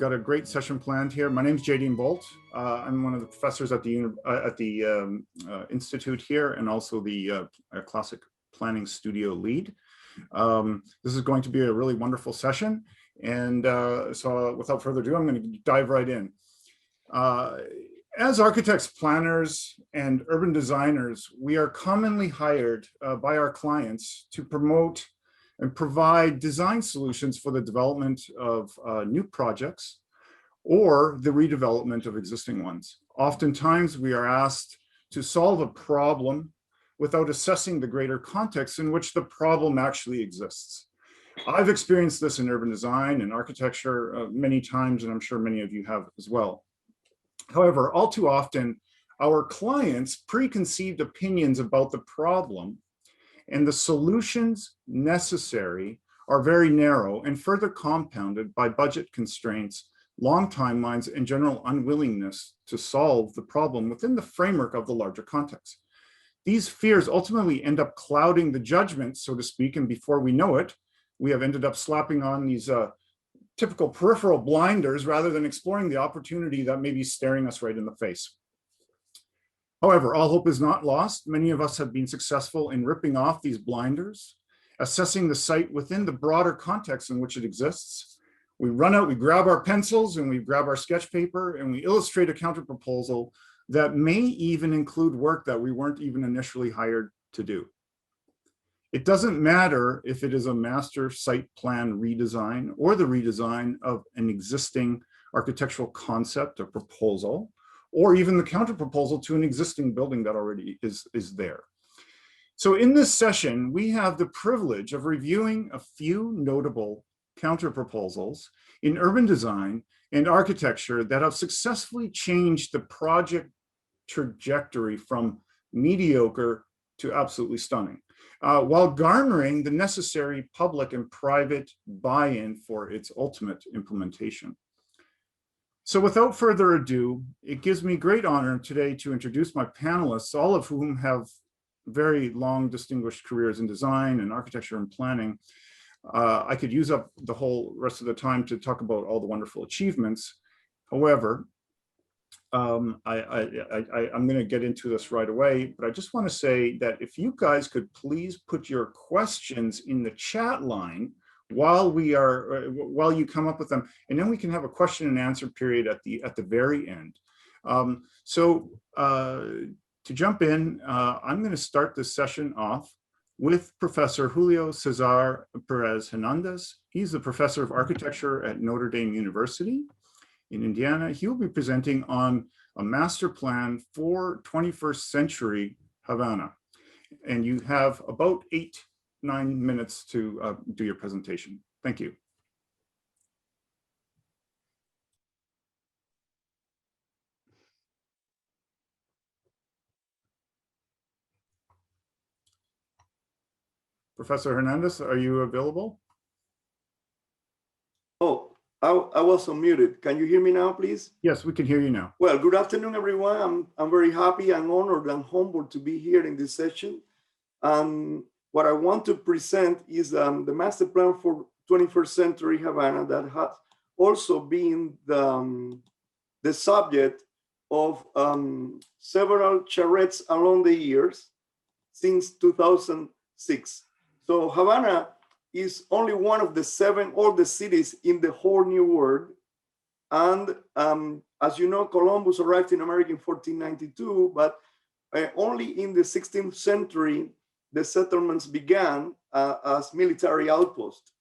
got a great session planned here. My name is Jaydean Boldt. I'm one of the professors at the Institute here, and also the Classic Planning Studio lead. This is going to be a really wonderful session. And so without further ado, I'm going to dive right in. As architects, planners, and urban designers, we are commonly hired by our clients to promote and provide design solutions for the development of new projects or the redevelopment of existing ones. Oftentimes, we are asked to solve a problem without assessing the greater context in which the problem actually exists. I've experienced this in urban design and architecture many times, and I'm sure many of you have as well. However, all too often, our clients' preconceived opinions about the problem and the solutions necessary are very narrow and further compounded by budget constraints, long timelines, and general unwillingness to solve the problem within the framework of the larger context. These fears ultimately end up clouding the judgment, so to speak, and before we know it, we have ended up slapping on these typical peripheral blinders rather than exploring the opportunity that may be staring us right in the face. However, all hope is not lost. Many of us have been successful in ripping off these blinders, assessing the site within the broader context in which it exists. We run out, we grab our pencils and we grab our sketch paper and we illustrate a counterproposal that may even include work that we weren't even initially hired to do. It doesn't matter if it is a master site plan redesign or the redesign of an existing architectural concept or proposal, or even the counterproposal to an existing building that already is there. So in this session, we have the privilege of reviewing a few notable counterproposals in urban design and architecture that have successfully changed the project trajectory from mediocre to absolutely stunning, while garnering the necessary public and private buy-in for its ultimate implementation. So without further ado, it gives me great honor today to introduce my panelists, all of whom have very long distinguished careers in design and architecture and planning. I could use up the whole rest of the time to talk about all the wonderful achievements. However, I'm going to get into this right away, but I just want to say that if you guys could please put your questions in the chat line while you come up with them, and then we can have a question and answer period at the very end. To jump in, I'm going to start this session off with Professor Julio Cesar Perez Hernandez. He's the professor of architecture at Notre University in Indiana. He will be presenting on a master plan for 21st century Havana. And you have about 8-9 minutes to do your presentation. Thank you. Professor Hernandez, are you available? Oh, I was unmuted. Can you hear me now, please? Yes, we can hear you now. Well, good afternoon, everyone. I'm very happy and honored and humbled to be here in this session. What I want to present is the master plan for 21st century Havana that has also been the subject of several charrettes along the years since 2006. So Havana is only one of the 7 oldest cities in the whole New World. And as you know, Columbus arrived in America in 1492, but only in the 16th century, the settlements began as military outposts.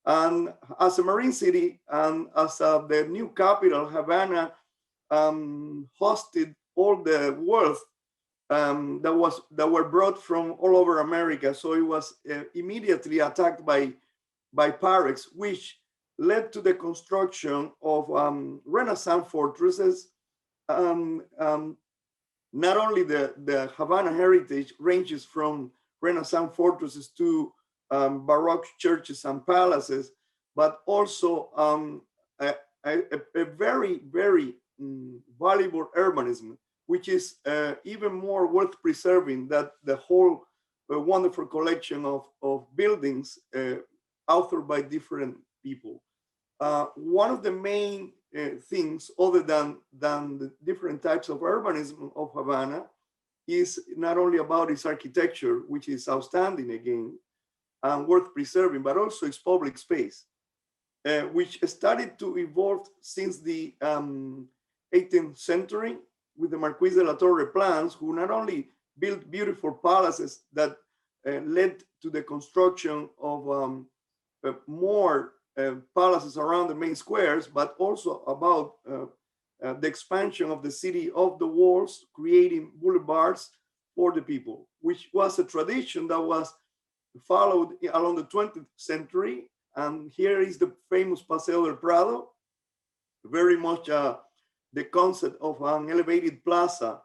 And as a marine city and as the new capital, Havana hosted all the wealth that were brought from all over America. So it was immediately attacked by pirates, which led to the construction of Renaissance fortresses. Not only the Havana heritage ranges from Renaissance fortresses to Baroque churches and palaces, but also a very, very valuable urbanism, which is even more worth preserving than the whole wonderful collection of buildings authored by different people. One of the main things other than the different types of urbanism of Havana is not only about its architecture, which is outstanding again and worth preserving, but also its public space, which started to evolve since the 18th century with the Marquis de la Torre plans, who not only built beautiful palaces that led to the construction of more palaces around the main squares, but also about the expansion of the city of the walls, creating boulevards for the people, which was a tradition that was followed along the 20th century. And here is the famous Paseo del Prado, very much the concept of an elevated plaza,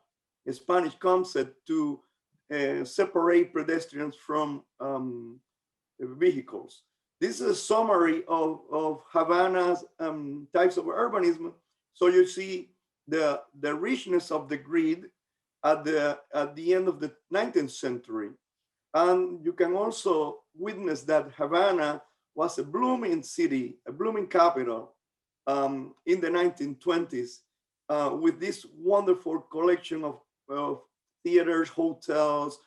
a Spanish concept to separate pedestrians from vehicles. This is a summary of Havana's types of urbanism. So you see the richness of the grid at the end of the 19th century. And you can also witness that Havana was a blooming city, a blooming capital in the 1920s with this wonderful collection of theaters, hotels,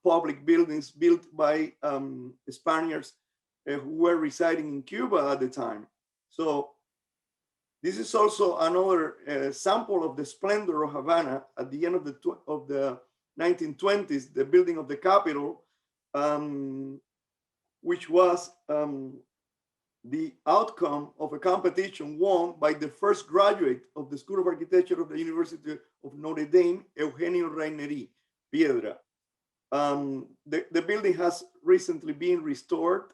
public buildings built by Spaniards who were residing in Cuba at the time. So this is also another sample of the splendor of Havana at the end of the 1920s, the building of the Capitol, which was the outcome of a competition won by the first graduate of the School of Architecture of the University of Notre Dame, Eugenio Raineri Piedra. The building has recently been restored.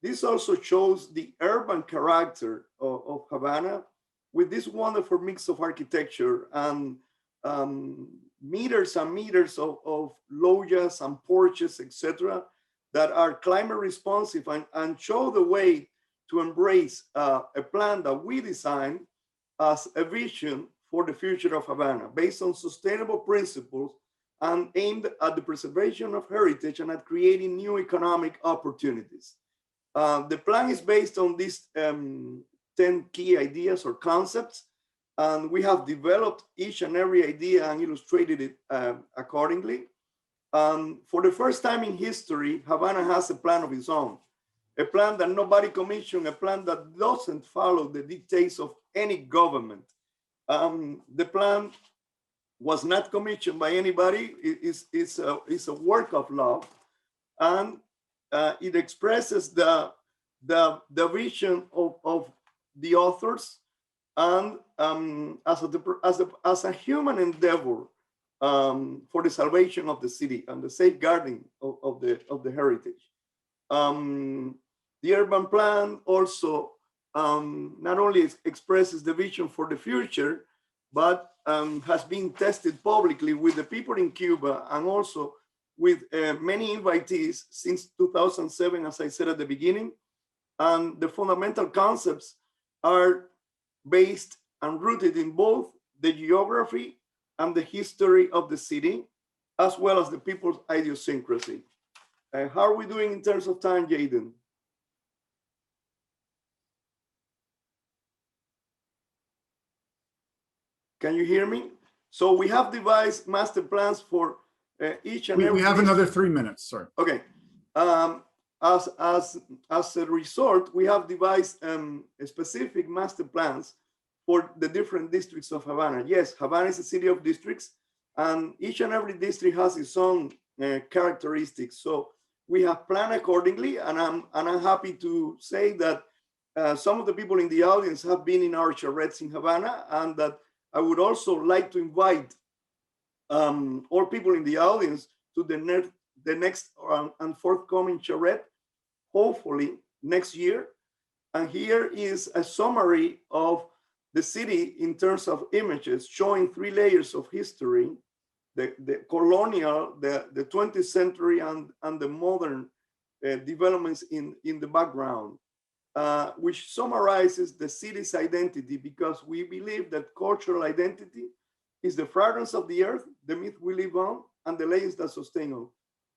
This also shows the urban character of Havana with this wonderful mix of architecture and meters and meters of loggias and porches, etc., that are climate responsive and show the way to embrace a plan that we designed as a vision for the future of Havana based on sustainable principles and aimed at the preservation of heritage and at creating new economic opportunities. The plan is based on these 10 key ideas or concepts, and we have developed each and every idea and illustrated it accordingly. For the first time in history, Havana has a plan of its own, a plan that nobody commissioned, a plan that doesn't follow the dictates of any government. The plan was not commissioned by anybody. It's a work of love, and it expresses the vision of the authors, and as a human endeavor for the salvation of the city and the safeguarding of the heritage. The urban plan also not only expresses the vision for the future, but has been tested publicly with the people in Cuba and also with many invitees since 2007, as I said at the beginning. And the fundamental concepts are based and rooted in both the geography and the history of the city, as well as the people's idiosyncrasy. How are we doing in terms of time, Jayden? Can you hear me? So we have devised master plans for each and every. We have another 3 minutes, sorry. Okay. As a result, we have devised specific master plans for the different districts of Havana. Yes, Havana is a city of districts, and each and every district has its own characteristics. So we have planned accordingly, and I'm happy to say that some of the people in the audience have been in our charrettes in Havana, and that I would also like to invite all people in the audience to the next and forthcoming charrette, hopefully next year. And here is a summary of the city in terms of images, showing 3 layers of history, the colonial, the 20th century, and the modern developments in the background, which summarizes the city's identity, because we believe that cultural identity is the fragrance of the earth, the myth we live on, and the layers that sustain us.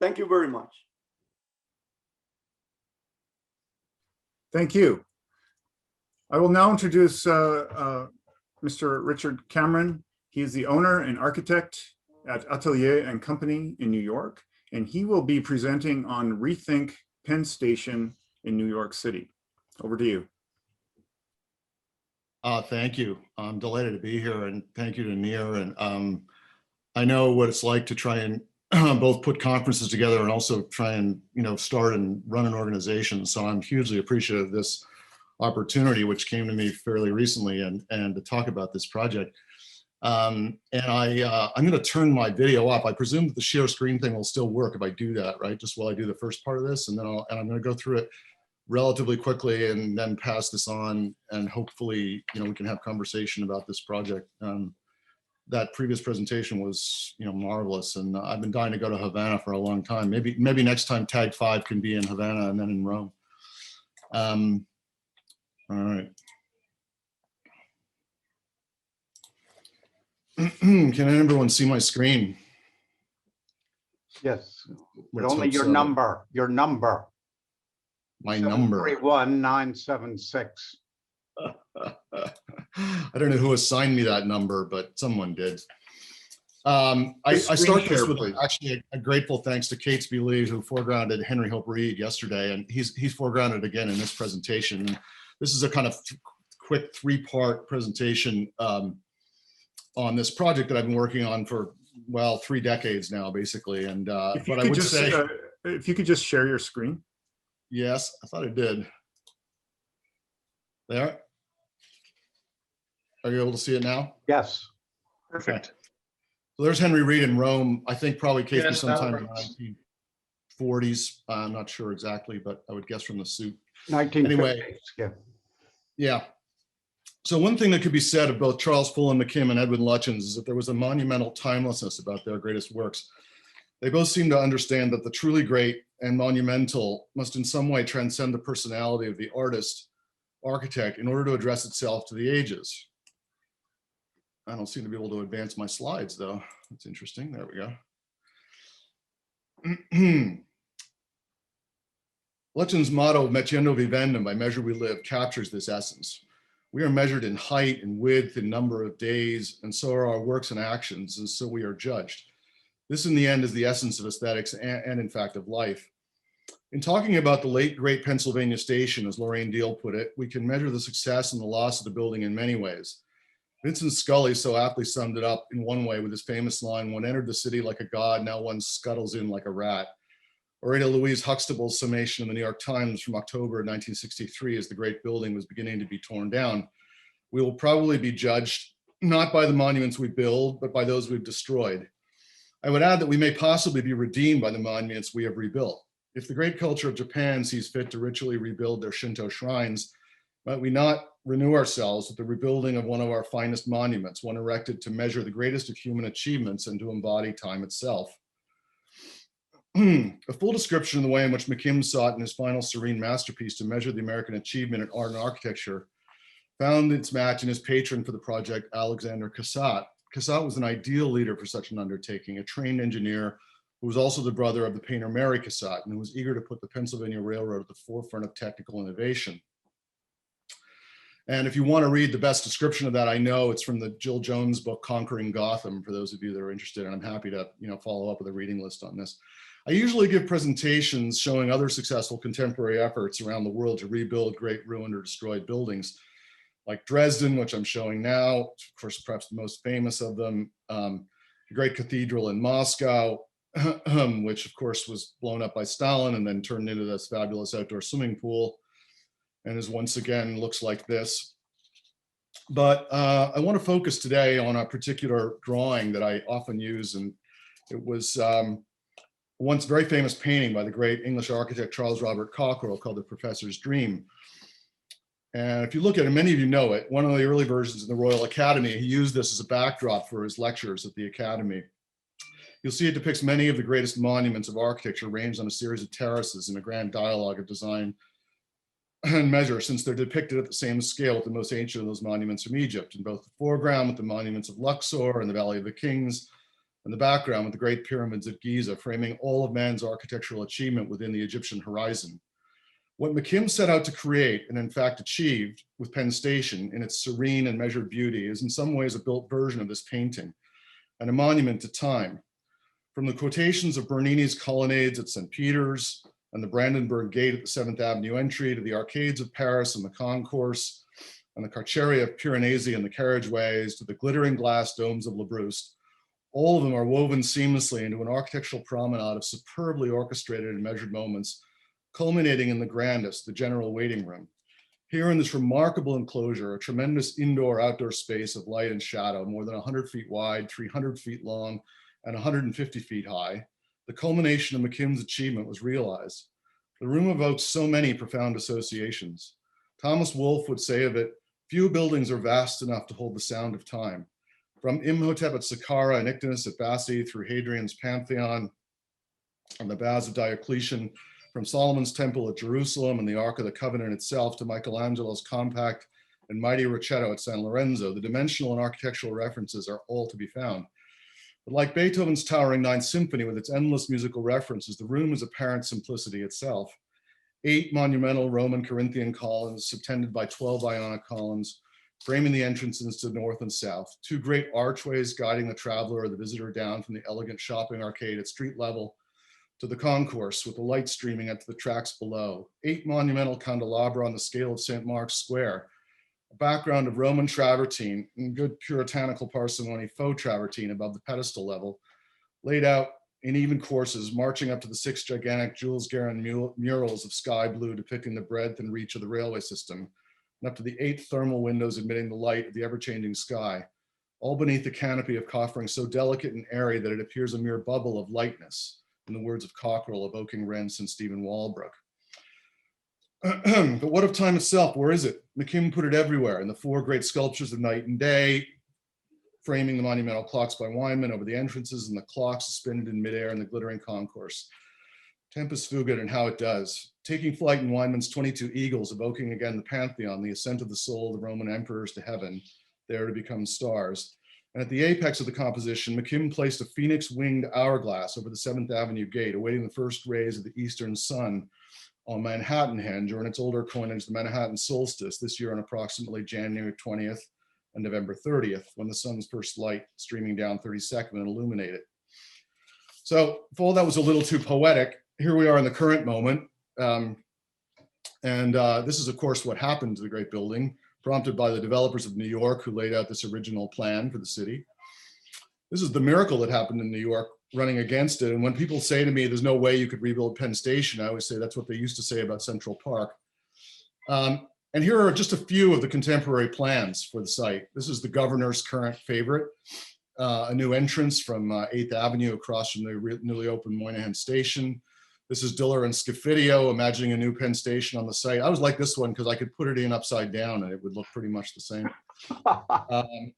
Thank you very much. Thank you. I will now introduce Mr. Richard Cameron. He is the owner and architect at Atelier and Company in New York, and he will be presenting on Rethink Penn Station in New York City. Over to you. Thank you. I'm delighted to be here, and thank you to Nir. And I know what it's like to try and both put conferences together and also try and start and run an organization. So I'm hugely appreciative of this opportunity, which came to me fairly recently, and to talk about this project. I'm going to turn my video off. I presume that the share screen thing will still work if I do that, right? Just while I do the first part of this, and then I'm going to go through it relatively quickly and then pass this on, and hopefully, we can have conversation about this project. That previous presentation was, marvelous, and I've been dying to go to Havana for a long time. Maybe next time Tag 5 can be in Havana and then in Rome. All right. Can everyone see my screen? Yes, but Let's only hope your so. number. My number. 731-976. I don't know who assigned me that number, but someone did. I Screen start share, this with please. actually a grateful thanks to Catesby Lee, who foregrounded Henry Hope Reed yesterday, and he's foregrounded again in this presentation. And this is a kind of quick 3-part presentation on this project that I've been working on for, well, 3 decades now, basically. And but I would say, if you could just share your screen. yes, I thought I did. There. Are you able to see it now? Yes. Okay. So there's Henry Reed in Rome. I think probably Catesby sometime in the 1940s. I'm not sure exactly, but I would guess from the suit. 1950s. Anyway. Yeah. Yeah. So one thing that could be said of both Charles Fulham McKim and Edwin Lutyens is that there was a monumental timelessness about their greatest works. They both seem to understand that the truly great and monumental must in some way transcend the personality of the artist, architect, in order to address itself to the ages. I don't seem to be able to advance my slides, though. That's interesting. There we go. Lutyens' motto, Metiendo vivendum, by measure we live, captures this essence. We are measured in height and width and number of days, and so are our works and actions, and so we are judged. This, in the end, is the essence of aesthetics and in fact, of life. In talking about the late, great Pennsylvania station, as Lorraine Deal put it, we can measure the success and the loss of the building in many ways. Vincent Scully so aptly summed it up in one way with his famous line, "One entered the city like a god, now one scuttles in like a rat." Or Ada Louise Huxtable's summation in the New York Times from October 1963, as the great building was beginning to be torn down. We will probably be judged not by the monuments we build, but by those we've destroyed. I would add that we may possibly be redeemed by the monuments we have rebuilt. If the great culture of Japan sees fit to ritually rebuild their Shinto shrines, might we not renew ourselves with the rebuilding of one of our finest monuments, one erected to measure the greatest of human achievements and to embody time itself? A full description of the way in which McKim sought in his final serene masterpiece to measure the American achievement in art and architecture found its match in his patron for the project, Alexander Cassatt. Cassatt was an ideal leader for such an undertaking, a trained engineer who was also the brother of the painter Mary Cassatt, and who was eager to put the Pennsylvania Railroad at the forefront of technical innovation. And if you want to read the best description of that, I know it's from the Jill Jones book, Conquering Gotham, for those of you that are interested, and I'm happy to follow up with a reading list on this. I usually give presentations showing other successful contemporary efforts around the world to rebuild great ruined or destroyed buildings, like Dresden, which I'm showing now, of course, perhaps the most famous of them, the great cathedral in Moscow, which of course was blown up by Stalin and then turned into this fabulous outdoor swimming pool, and is once again looks like this. But I want to focus today on a particular drawing that I often use, and it was once very famous painting by the great English architect Charles Robert Cockerell called The Professor's Dream. And if you look at it, many of you know it, one of the early versions in the Royal Academy, he used this as a backdrop for his lectures at the Academy. You'll see it depicts many of the greatest monuments of architecture arranged on a series of terraces in a grand dialogue of design and measure, since they're depicted at the same scale with the most ancient of those monuments from Egypt, in both the foreground with the monuments of Luxor and the Valley of the Kings, and the background with the great pyramids of Giza, framing all of man's architectural achievement within the Egyptian horizon. What McKim set out to create, and in fact achieved with Penn Station in its serene and measured beauty, is in some ways a built version of this painting and a monument to time. From the quotations of Bernini's colonnades at St. Peter's and the Brandenburg Gate at the 7th Avenue entry, to the arcades of Paris and the concourse, and the Carceria of Piranesi and the carriageways, to the glittering glass domes of Labrouste, all of them are woven seamlessly into an architectural promenade of superbly orchestrated and measured moments, culminating in the grandest, the general waiting room. Here in this remarkable enclosure, a tremendous indoor-outdoor space of light and shadow, more than 100 feet wide, 300 feet long, and 150 feet high, the culmination of McKim's achievement was realized. The room evokes so many profound associations. Thomas Wolfe would say of it, few buildings are vast enough to hold the sound of time. From Imhotep at Saqqara and Ictinus at Bassi, through Hadrian's Pantheon and the Baths of Diocletian, from Solomon's Temple at Jerusalem and the Ark of the Covenant itself to Michelangelo's compact and mighty Ricciotto at San Lorenzo, the dimensional and architectural references are all to be found. But like Beethoven's towering Ninth Symphony with its endless musical references, the room is apparent simplicity itself. 8 monumental Roman Corinthian columns subtended by 12 Ionic columns, framing the entrances to north and south. 2 great archways guiding the traveler or the visitor down from the elegant shopping arcade at street level to the concourse with the light streaming up to the tracks below. 8 monumental candelabra on the scale of St. Mark's Square, a background of Roman travertine and good puritanical parsimony faux travertine above the pedestal level, laid out in even courses, marching up to the 6 gigantic Jules Guerin murals of sky blue depicting the breadth and reach of the railway system, and up to the 8 thermal windows admitting the light of the ever-changing sky, all beneath the canopy of coffering so delicate and airy that it appears a mere bubble of lightness, in the words of Cockerell, evoking Rents and Stephen Walbrook. But what of time itself? Where is it? McKim put it everywhere, in the 4 great sculptures of night and day, framing the monumental clocks by Weinman over the entrances and the clocks suspended in midair in the glittering concourse. Tempus fugit and how it does. Taking flight in Weinman's 22 eagles, evoking again the Pantheon, the ascent of the soul of the Roman emperors to heaven, there to become stars. And at the apex of the composition, McKim placed a phoenix-winged hourglass over the 7th Avenue gate, awaiting the first rays of the eastern sun on Manhattanhenge, or in its older coinage, the Manhattan solstice, this year on approximately January 20th and November 30th, when the sun's first light streaming down 32nd and illuminate it. So if all that was a little too poetic, here we are in the current moment. This is, of course, what happened to the great building, prompted by the developers of New York who laid out this original plan for the city. This is the miracle that happened in New York running against it. And when people say to me, there's no way you could rebuild Penn Station, I always say that's what they used to say about Central Park. And here are just a few of the contemporary plans for the site. This is the governor's current favorite, a new entrance from 8th Avenue across from the newly opened Moynihan Station. This is Diller and Scofidio imagining a new Penn Station on the site. I always like this one because I could put it in upside down and it would look pretty much the same.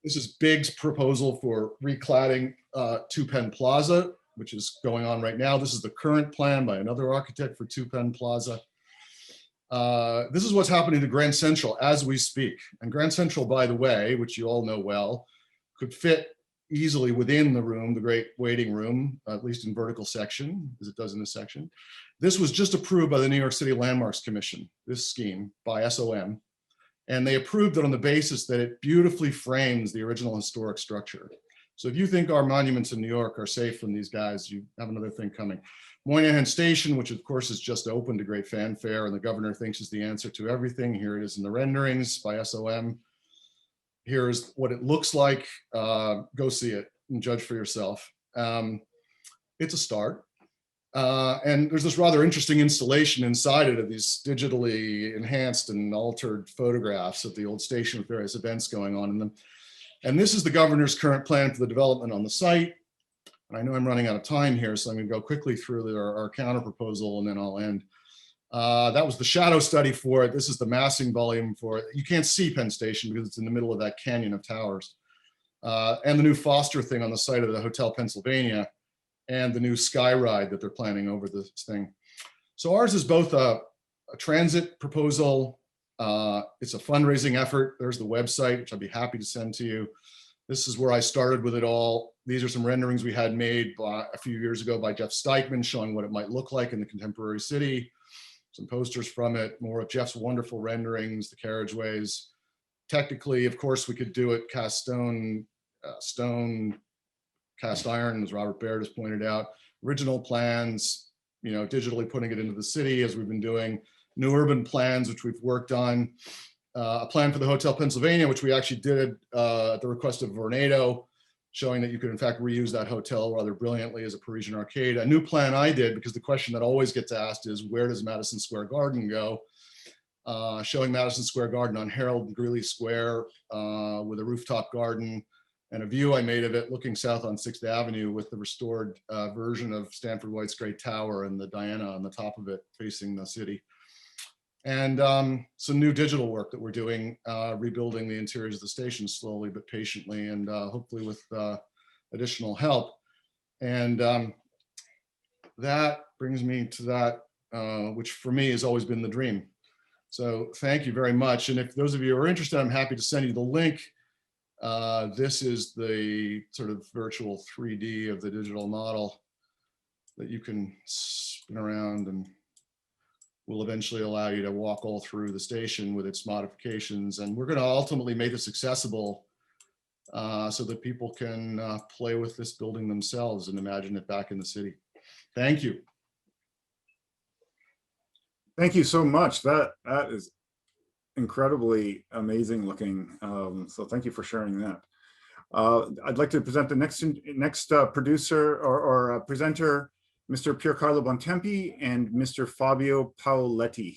This is Biggs' proposal for recladding 2 Penn Plaza, which is going on right now. This is the current plan by another architect for 2 Penn Plaza. This is what's happening to Grand Central as we speak. And Grand Central, by the way, which you all know well, could fit easily within the room, the great waiting room, at least in vertical section, as it does in this section. This was just approved by the New York City Landmarks Commission, this scheme by SOM. And they approved it on the basis that it beautifully frames the original historic structure. So if you think our monuments in New York are safe from these guys, you have another thing coming. Moynihan Station, which of course is just opened to great fanfare and the governor thinks is the answer to everything. Here it is in the renderings by SOM. Here's what it looks like. Go see it and judge for yourself. It's a start. And there's this rather interesting installation inside it of these digitally enhanced and altered photographs of the old station with various events going on in them. And this is the governor's current plan for the development on the site. And I know I'm running out of time here, so I'm going to go quickly through our counter proposal and then I'll end. That was the shadow study for it. This is the massing volume for it. You can't see Penn Station because it's in the middle of that canyon of towers. And the new Foster thing on the site of the Hotel Pennsylvania and the new Sky Ride that they're planning over this thing. So ours is both a transit proposal. It's a fundraising effort. There's the website, which I'd be happy to send to you. This is where I started with it all. These are some renderings we had made a few years ago by Jeff Steichman showing what it might look like in the contemporary city. some posters from it, more of Jeff's wonderful renderings, the carriageways. Technically, of course, we could do it cast stone, cast iron, as Robert Baird has pointed out, original plans, digitally putting it into the city as we've been doing, new urban plans, which we've worked on, a plan for the Hotel Pennsylvania, which we actually did at the request of Vornado, showing that you could in fact reuse that hotel rather brilliantly as a Parisian arcade. A new plan I did, because the question that always gets asked is, where does Madison Square Garden go? Showing Madison Square Garden on Harold and Greeley Square with a rooftop garden and a view I made of it looking south on 6th Avenue with the restored version of Stanford White's Great Tower and the Diana on the top of it facing the city. And some new digital work that we're doing, rebuilding the interiors of the station slowly but patiently, and hopefully with additional help. And that brings me to that, which for me has always been the dream. So thank you very much. And if those of you are interested, I'm happy to send you the link. This is the sort of virtual 3D of the digital model that you can spin around and will eventually allow you to walk all through the station with its modifications. And we're going to ultimately make this accessible so that people can play with this building themselves and imagine it back in the city. Thank you. Thank you so much. That is incredibly amazing looking. So thank you for sharing that. I'd like to present the next producer or presenter, Mr. Piercarlo Bontempi and Mr. Fabio Paoletti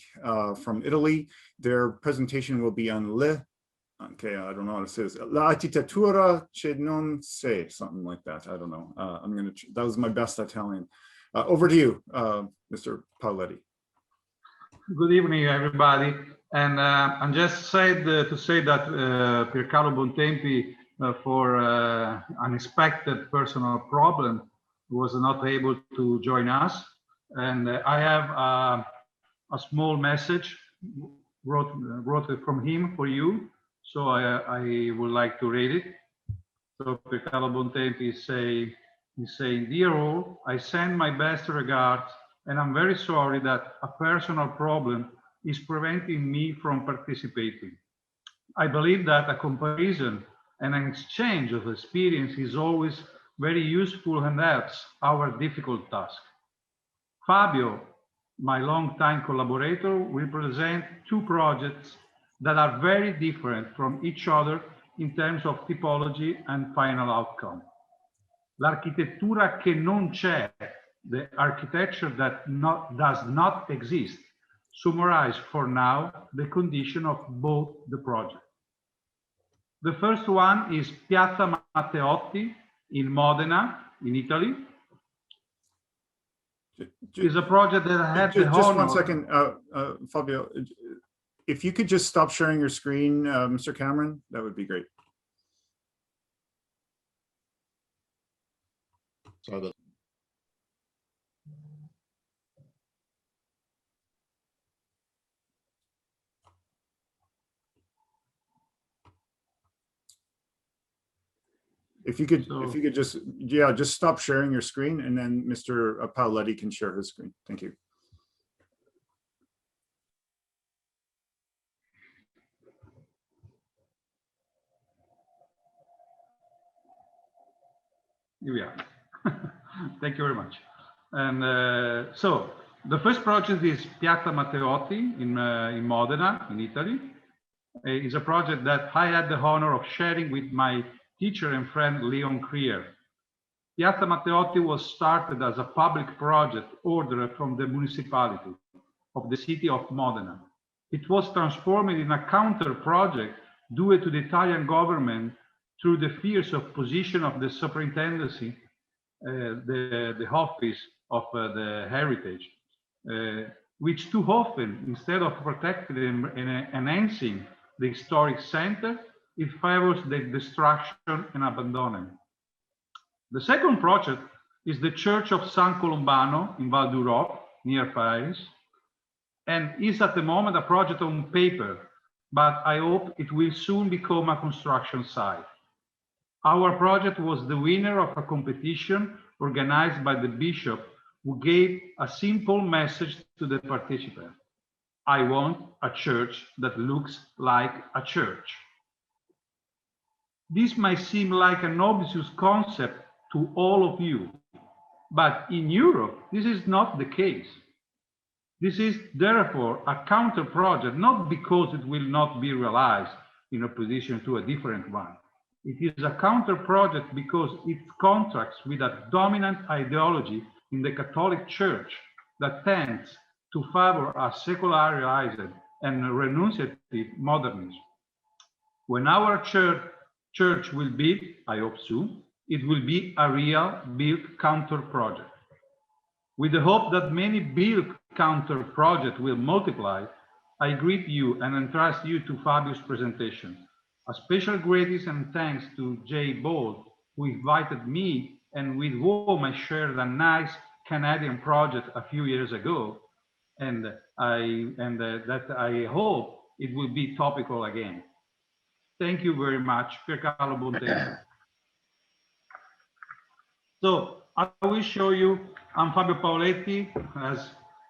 from Italy. Their presentation will be on okay, I don't know what it says, l'architettura che non se, something like that. I don't know. That was my best Italian. Over to you, Mr. Paoletti. Good evening, everybody. And I'm just to say that Piercarlo Bontempi, for unexpected personal problem, was not able to join us. And I have a small message wrote it from him for you. So I would like to read it. So Piercarlo Bontempi is saying, "Dear all, I send my best regards, and I'm very sorry that a personal problem is preventing me from participating. I believe that a comparison and an exchange of experience is always very useful and helps our difficult task. Fabio, my longtime collaborator, will present two projects that are very different from each other in terms of typology and final outcome. L'architettura che non c'è, the architecture that does not exist, summarize for now the condition of both the projects. The first one is Piazza Matteotti in Modena, in Italy. It's a project that I had the honor. Just 1 second, Fabio. If you could just stop sharing your screen, Mr. Cameron, that would be great. Sorry about that. If you could just stop sharing your screen, and then Mr. Paoletti can share his screen. Thank you. Here we are. Thank you very much. And so the first project is Piazza Matteotti in Modena, in Italy. It's a project that I had the honor of sharing with my teacher and friend Leon Krier. Piazza Matteotti was started as a public project ordered from the municipality of the city of Modena. It was transformed in a counter project due to the Italian government through the fierce opposition of the superintendency, the office of the heritage, which too often, instead of protecting and enhancing the historic center, it favors the destruction and abandonment. The second project is the Church of San Colombano in Valduro, near Perez, and is at the moment a project on paper, but I hope it will soon become a construction site. Our project was the winner of a competition organized by the bishop, who gave a simple message to the participants. I want a church that looks like a church. This might seem like an obvious concept to all of you, but in Europe, this is not the case. This is therefore a counter project, not because it will not be realized in opposition to a different one. It is a counter project because it contracts with a dominant ideology in the Catholic Church that tends to favor a secularized and renunciative modernism. When our church will be, I hope so, it will be a real built counter project. With the hope that many built counter projects will multiply, I greet you and entrust you to Fabio's presentation. A special greetings and thanks to Jaydean Boldt, who invited me and with whom I shared a nice Canadian project a few years ago, and that I hope it will be topical again. Thank you very much, Piercarlo Bontempi. So I will show you, I'm Fabio Paoletti.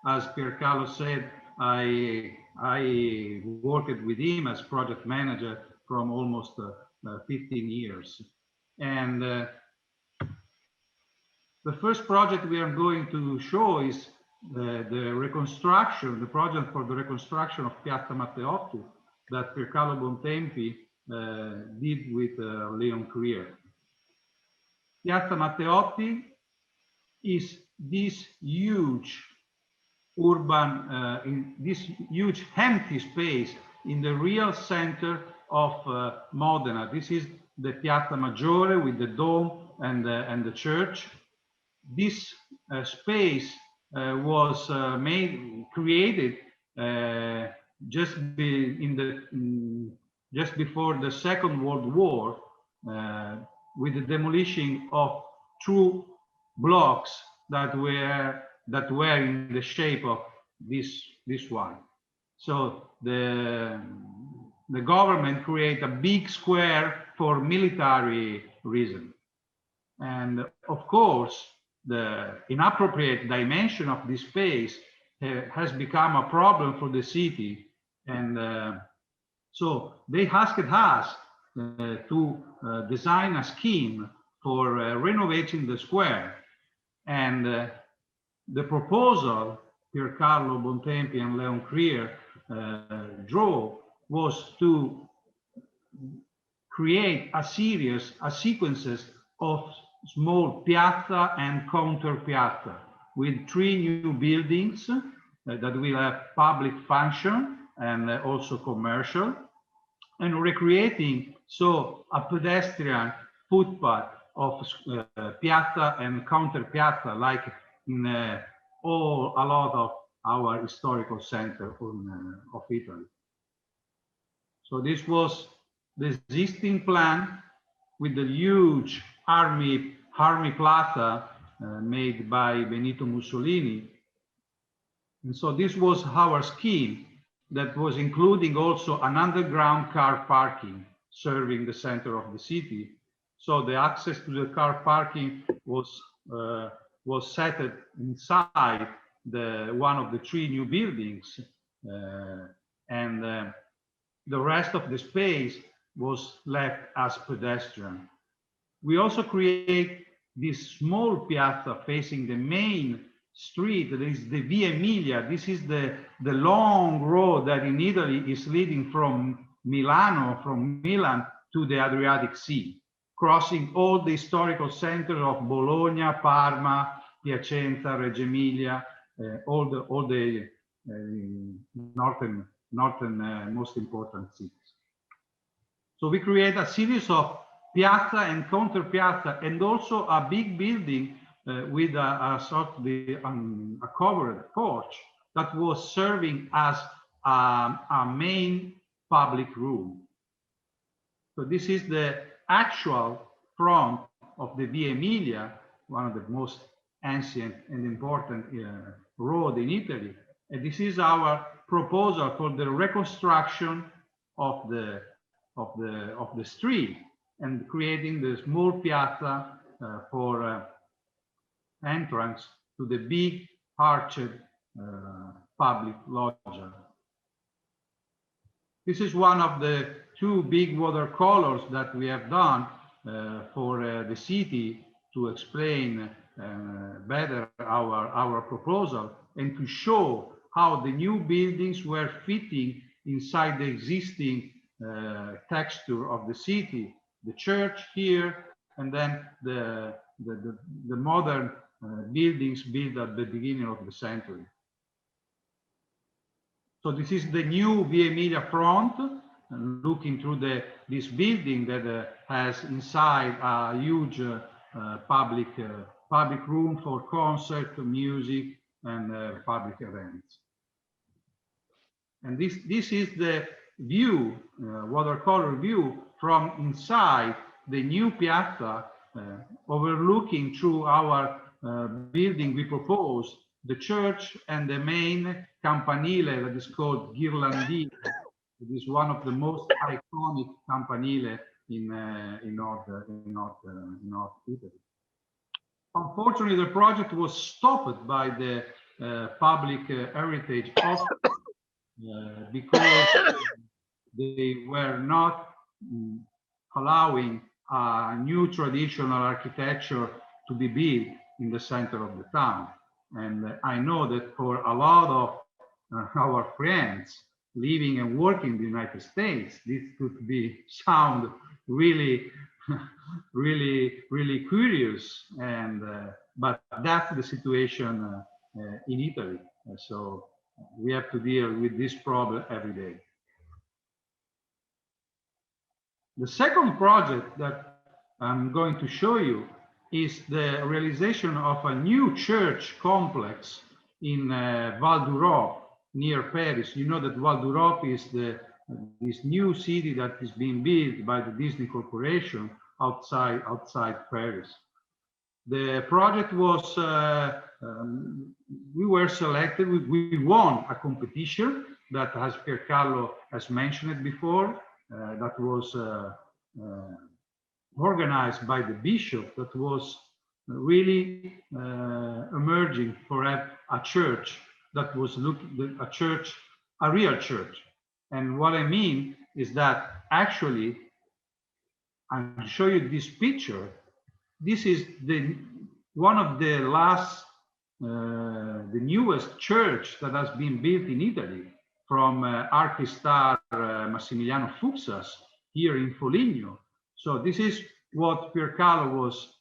As Piercarlo said, I worked with him as project manager from almost 15 years. And the first project we are going to show is the reconstruction, the project for the reconstruction of Piazza Matteotti that Piercarlo Bontempi did with Leon Creer. Piazza Matteotti is this huge urban, in this huge empty space in the real center of Modena. This is the Piazza Maggiore with the dome and the church. This space was created just before the Second World War with the demolishing of 2 blocks that were in the shape of this one. So the government created a big square for military reason. And of course, the inappropriate dimension of this space has become a problem for the city. And so they asked us to design a scheme for renovating the square. And the proposal Piercarlo Bontempi and Leon Creer drew was to create a sequences of small piazza and counter piazza with 3 new buildings that will have public function and also commercial, and recreating so a pedestrian footpath of piazza and counter piazza like in a lot of our historical center of Italy. So this was the existing plan with the huge army plaza made by Benito Mussolini. And so this was our scheme that was including also an underground car parking serving the center of the city. So the access to the car parking was set inside one of the 3 new buildings, and the rest of the space was left as pedestrian. We also create this small piazza facing the main street, that is the Via Emilia. This is the long road that in Italy is leading from Milan to the Adriatic Sea, crossing all the historical centers of Bologna, Parma, Piacenza, Reggio Emilia, all the northern most important cities. So we create a series of piazza and counter piazza, and also a big building with a sort of a covered porch that was serving as a main public room. So this is the actual front of the Via Emilia, one of the most ancient and important road in Italy. And this is our proposal for the reconstruction of the street and creating the small piazza for entrance to the big arched public loggia. This is one of the two big watercolors that we have done for the city to explain better our proposal and to show how the new buildings were fitting inside the existing texture of the city, the church here, and then the modern buildings built at the beginning of the century. So this is the new Via Emilia front, looking through this building that has inside a huge public room for concert, music, and public events. And this is the view, watercolor view from inside the new piazza, overlooking through our building we propose the church and the main campanile that is called Ghirlandino. It is one of the most iconic campanile in North Italy. Unfortunately, the project was stopped by the Public Heritage Office because they were not allowing a new traditional architecture to be built in the center of the town. And I know that for a lot of our friends living and working in the United States, this could be sound really, really curious. And but that's the situation in Italy. So we have to deal with this problem every day. The second project that I'm going to show you is the realization of a new church complex in Valduro, near Paris. You know that Valduro is this new city that is being built by the Disney Corporation outside Paris. The project was, we were selected, we won a competition that, as Piercarlo has mentioned before, that was organized by the bishop, that was really emerging for a church that was a real church. And what I mean is that actually, I'll show you this picture. This is one of the last, the newest church that has been built in Italy from Archistar Massimiliano Fuxas here in Foligno. So this is what Piercarlo was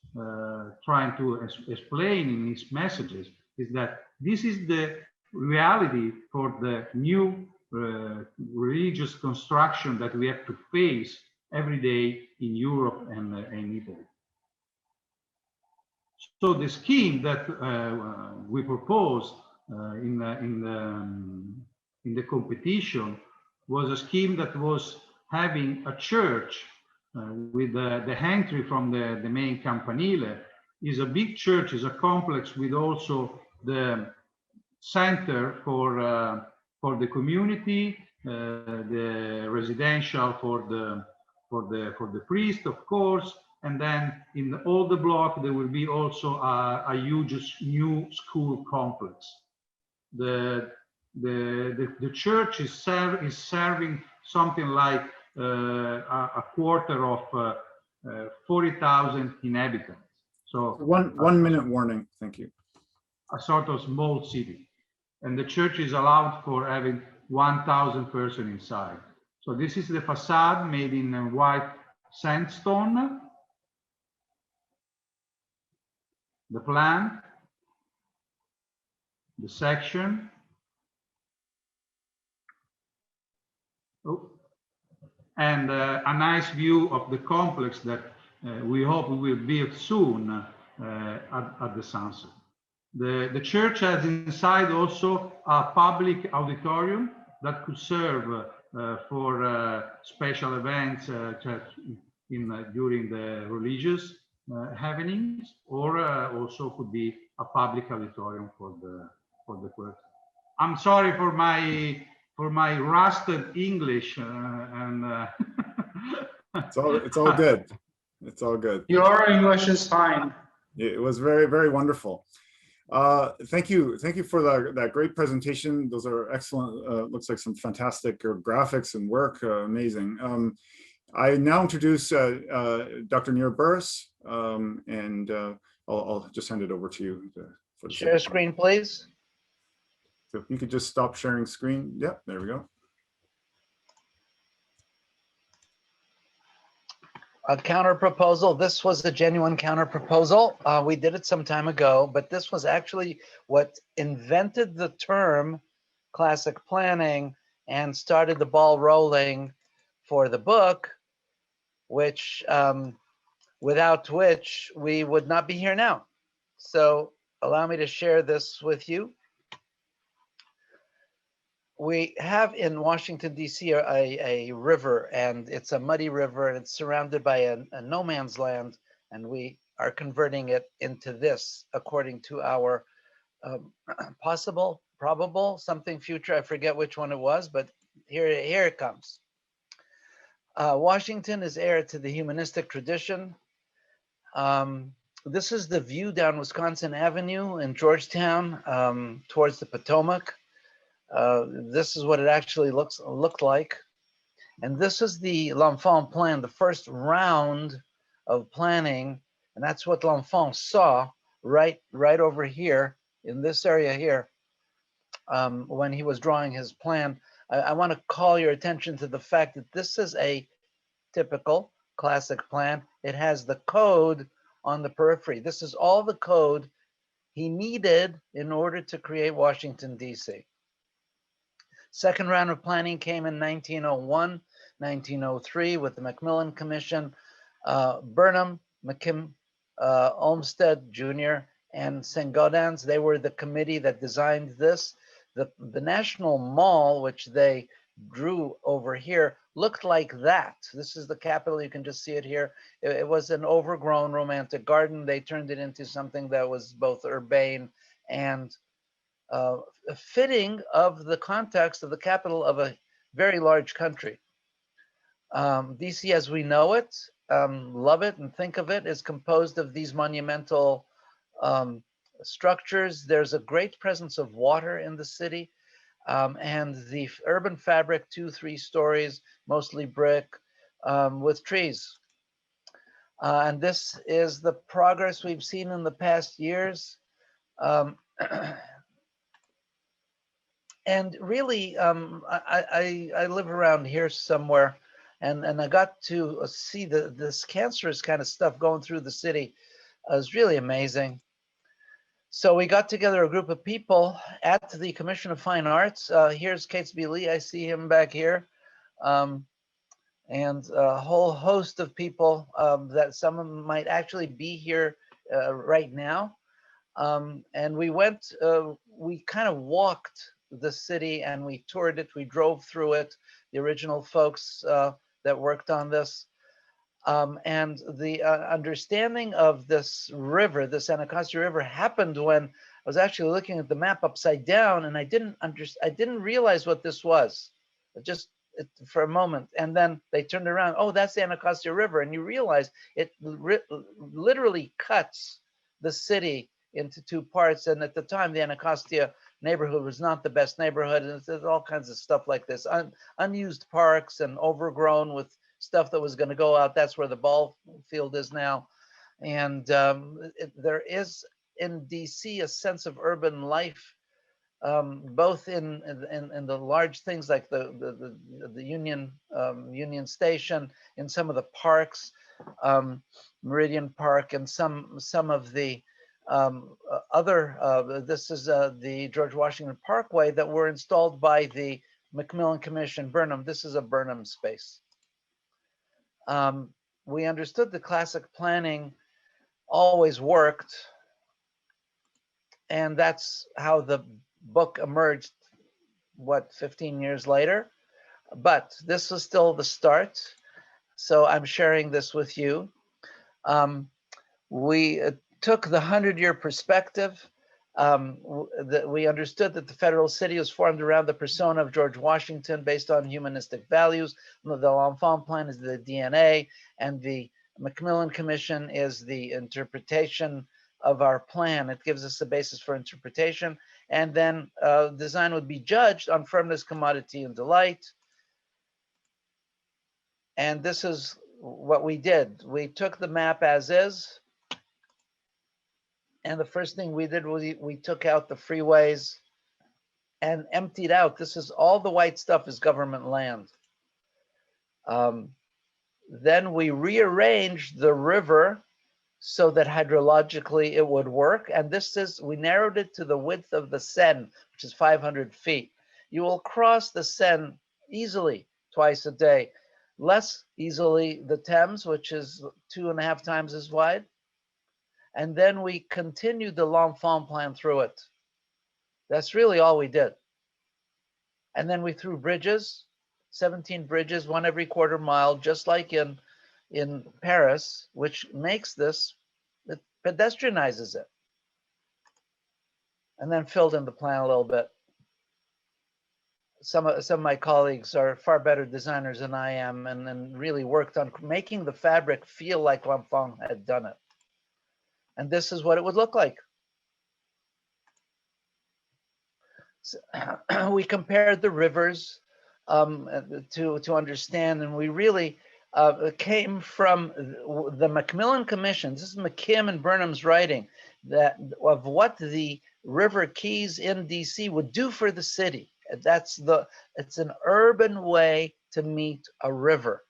trying to explain in his messages, is that this is the reality for the new religious construction that we have to face every day in Europe and in Italy. So the scheme that we proposed in the competition was a scheme that was having a church with the entry from the main campanile. Is a big church, is a complex with also the center for the community, the residential for the priest, of course, and then in all the block there will be also a huge new school complex. The church is serving something like a quarter of 40,000 inhabitants. So one minute warning. Thank you. A sort of small city, and the church is allowed for having 1,000 persons inside. So this is the facade made in white sandstone. The plan, the section. Oh. And a nice view of the complex that we hope we will build soon at the sunset. The church has inside also a public auditorium that could serve for special events during the religious happenings, or also could be a public auditorium for the clergy. I'm sorry for my rusted English and it's all good. It's all good. Your English is fine. It was very, very wonderful. Thank you for that great presentation. Those are excellent. Looks like some fantastic graphics and work. Amazing. I now introduce Dr. Nira Burris, and I'll just hand it over to you. For the Share screen, please. So if you could just stop sharing screen. Yep, there we go. A counter proposal. This was a genuine counter proposal. We did it some time ago, but this was actually what invented the term classic planning and started the ball rolling for the book, which without which we would not be here now. So allow me to share this with you. We have in Washington, D.C. a river, and it's a muddy river, and it's surrounded by a no man's land, and we are converting it into this according to our possible, probable, something future. I forget which one it was, but here it comes. Washington is heir to the humanistic tradition. This is the view down Wisconsin Avenue in Georgetown towards the Potomac. This is what it actually looked like. And this is the L'Enfant plan, the first round of planning. And that's what L'Enfant saw right over here in this area here when he was drawing his plan. I want to call your attention to the fact that this is a typical classic plan. It has the code on the periphery. This is all the code he needed in order to create Washington, D.C. Second round of planning came in 1901, 1903 with the Macmillan Commission. Burnham, McKim, Olmsted Jr., and St. Gaudens, they were the committee that designed this. The National Mall, which they drew over here, looked like that. This is the Capitol. You can just see it here. It was an overgrown romantic garden. They turned it into something that was both urbane and fitting of the context of the capital of a very large country. DC as we know it, love it and think of it, is composed of these monumental structures. There's a great presence of water in the city, and the urban fabric, 2-3 stories, mostly brick, with trees. And this is the progress we've seen in the past years. And really, I live around here somewhere, and I got to see this cancerous kind of stuff going through the city. It was really amazing. So we got together a group of people at the Commission of Fine Arts. Here's Catesby Lee. I see him back here. And a whole host of people that some of them might actually be here right now. And we went, we kind of walked the city and we toured it, we drove through it, the original folks that worked on this. And the understanding of this river, this Anacostia River, happened when I was actually looking at the map upside down, and I didn't realize what this was, just for a moment. And then they turned around, oh, that's the Anacostia River, and you realize it literally cuts the city into two parts. And at the time, the Anacostia neighborhood was not the best neighborhood, and there's all kinds of stuff like this, unused parks and overgrown with stuff that was going to go out. That's where the ball field is now. And there is in DC a sense of urban life, both in the large things like the Union Station, in some of the parks, Meridian Park, and some of the other, this is the George Washington Parkway that were installed by the Macmillan Commission. Burnham, this is a Burnham space. We understood the classic planning always worked, and that's how the book emerged, what, 15 years later? But this was still the start, so I'm sharing this with you. We took the 100-year perspective. We understood that the federal city was formed around the persona of George Washington based on humanistic values. The L'Enfant plan is the DNA, and the Macmillan Commission is the interpretation of our plan. It gives us a basis for interpretation, and then design would be judged on firmness, commodity, and delight. And this is what we did. We took the map as is, and the first thing we did was we took out the freeways and emptied out. This is all the white stuff is government land. Then we rearranged the river so that hydrologically it would work. And this is, we narrowed it to the width of the Seine, which is 500 feet. You will cross the Seine easily twice a day. Less easily the Thames, which is 2.5 times as wide. And then we continued the L'Enfant plan through it. That's really all we did. And then we threw bridges, 17 bridges, one every quarter mile, just like in Paris, which makes this, it pedestrianizes it. And then filled in the plan a little bit. Some of my colleagues are far better designers than I am, and really worked on making the fabric feel like L'Enfant had done it. And this is what it would look like. So, we compared the rivers to understand, and we really came from the Macmillan Commission. This is McKim and Burnham's writing that of what the river quays in DC would do for the city. It's an urban way to meet a river,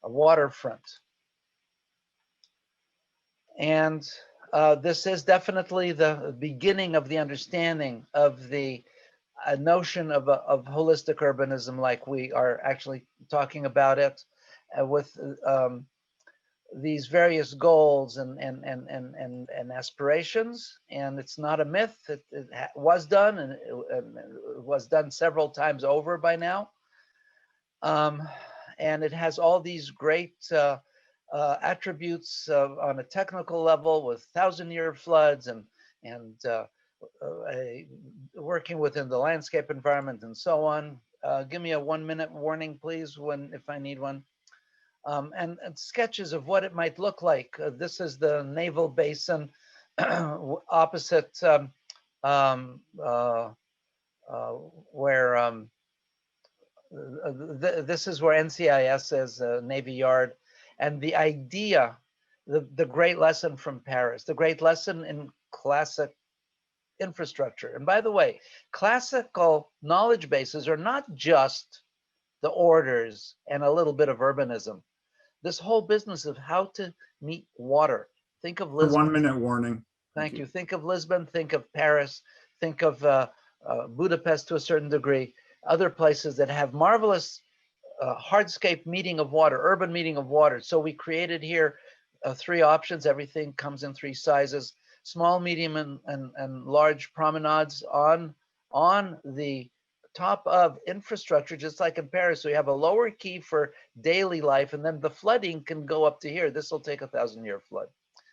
a waterfront. And this is definitely the beginning of the understanding of the notion of holistic urbanism, like we are actually talking about it, with these various goals and aspirations. And it's not a myth. It was done, and it was done several times over by now. And it has all these great attributes on a technical level, with 1,000-year floods and working within the landscape environment and so on. Give me a 1-minute warning, please, if I need one. And sketches of what it might look like. This is the naval basin opposite where this is where NCIS is, Navy Yard. And the idea, the great lesson from Paris, the great lesson in classic infrastructure. And by the way, classical knowledge bases are not just the orders and a little bit of urbanism. This whole business of how to meet water. Think of The Lisbon. 1-minute warning. Thank you. Think of Lisbon, think of Paris, think of Budapest to a certain degree, other places that have marvelous hardscape meeting of water, urban meeting of water. So we created here 3 options. Everything comes in 3 sizes: small, medium, and large promenades on the top of infrastructure, just like in Paris. So we have a lower key for daily life, and then the flooding can go up to here. This will take a 1,000-year flood.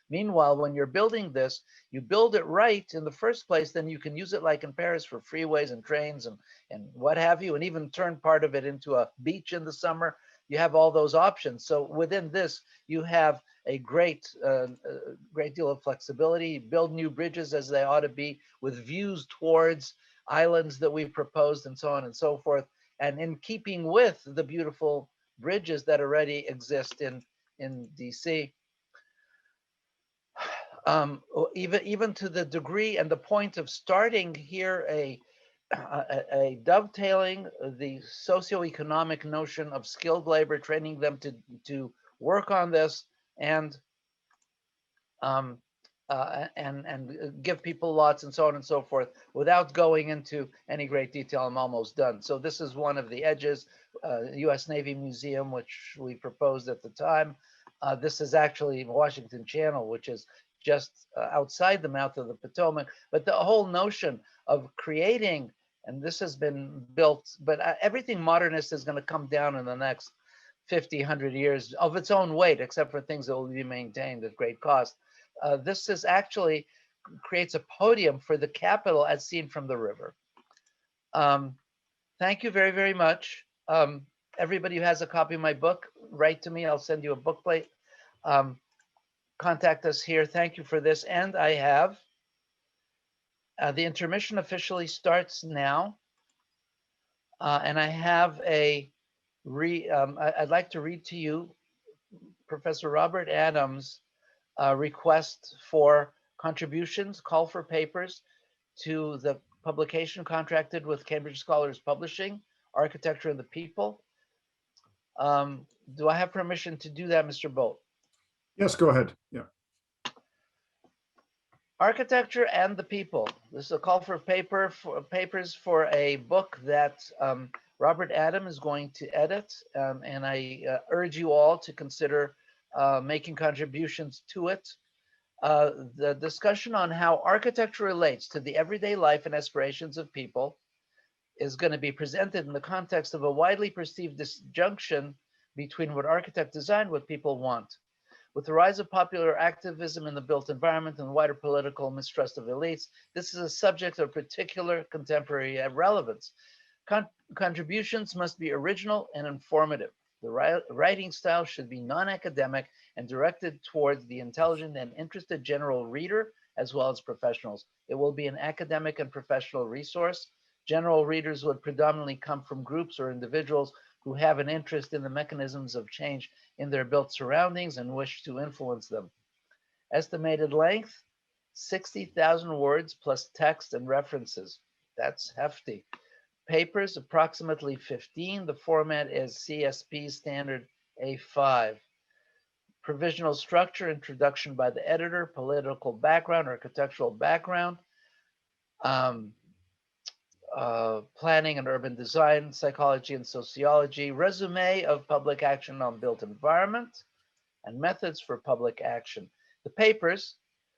Meanwhile, when you're building this, you build it right in the first place, then you can use it like in Paris for freeways and trains and what have you, and even turn part of it into a beach in the summer. You have all those options. So within this, you have a great deal of flexibility. Build new bridges as they ought to be, with views towards islands that we proposed, and so on and so forth, and in keeping with the beautiful bridges that already exist in DC. Even to the degree and the point of starting here a dovetailing the socioeconomic notion of skilled labor, training them to work on this, and give people lots and so on and so forth, without going into any great detail. I'm almost done. So this is one of the edges, U.S. Navy Museum, which we proposed at the time. This is actually Washington Channel, which is just outside the mouth of the Potomac. But the whole notion of creating, and this has been built, but everything modernist is going to come down in the next 50, 100 years of its own weight, except for things that will be maintained at great cost. This is actually creates a podium for the Capitol as seen from the river. Thank you very, very much. Everybody who has a copy of my book, write to me. I'll send you a bookplate. contact us here. Thank you for this. And I have the intermission officially starts now. And I have I'd like to read to you Professor Robert Adams' request for contributions, call for papers to the publication contracted with Cambridge Scholars Publishing, Architecture and the People. Do I have permission to do that, Mr. Boldt? Yes, go ahead. Yeah. Architecture and the People. This is a call for papers for a book that Robert Adam is going to edit, and I urge you all to consider making contributions to it. The discussion on how architecture relates to the everyday life and aspirations of people is going to be presented in the context of a widely perceived disjunction between what architects design and what people want. With the rise of popular activism in the built environment and wider political mistrust of elites, this is a subject of particular contemporary relevance. Contributions must be original and informative. The writing style should be non-academic and directed towards the intelligent and interested general reader, as well as professionals. It will be an academic and professional resource. General readers would predominantly come from groups or individuals who have an interest in the mechanisms of change in their built surroundings and wish to influence them. Estimated length, 60,000 words plus text and references. That's hefty. Papers, approximately 15. The format is CSP standard A5. Provisional structure, introduction by the editor, political background, architectural background, planning and urban design, psychology and sociology, resume of public action on built environment, and methods for public action. The papers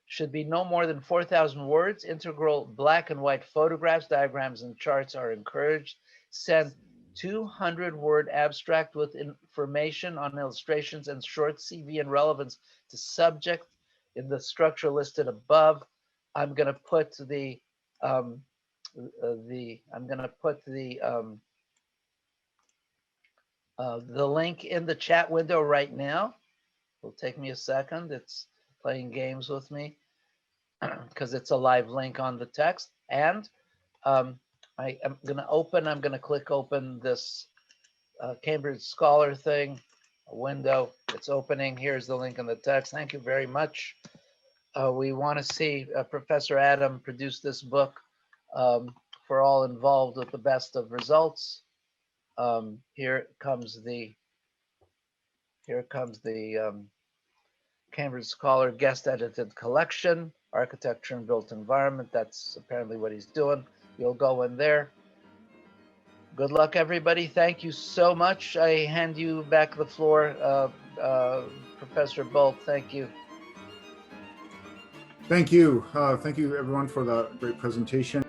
should be no more than 4,000 words. Integral black and white photographs, diagrams, and charts are encouraged. Send 200-word abstract with information on illustrations and short CV and relevance to subject in the structure listed above. I'm going to put the link in the chat window right now. It'll take me a second. It's playing games with me because it's a live link on the text. And I'm going to click open this Cambridge Scholar thing, a window. It's opening. Here's the link in the text. Thank you very much. We want to see Professor Adam produce this book for all involved with the best of results. Here comes the Cambridge Scholar guest edited collection, Architecture and Built Environment. That's apparently what he's doing. You'll go in there. Good luck, everybody. Thank you so much. I hand you back the floor, Professor Boldt. Thank you. Thank you. Thank you, everyone, for the great presentation.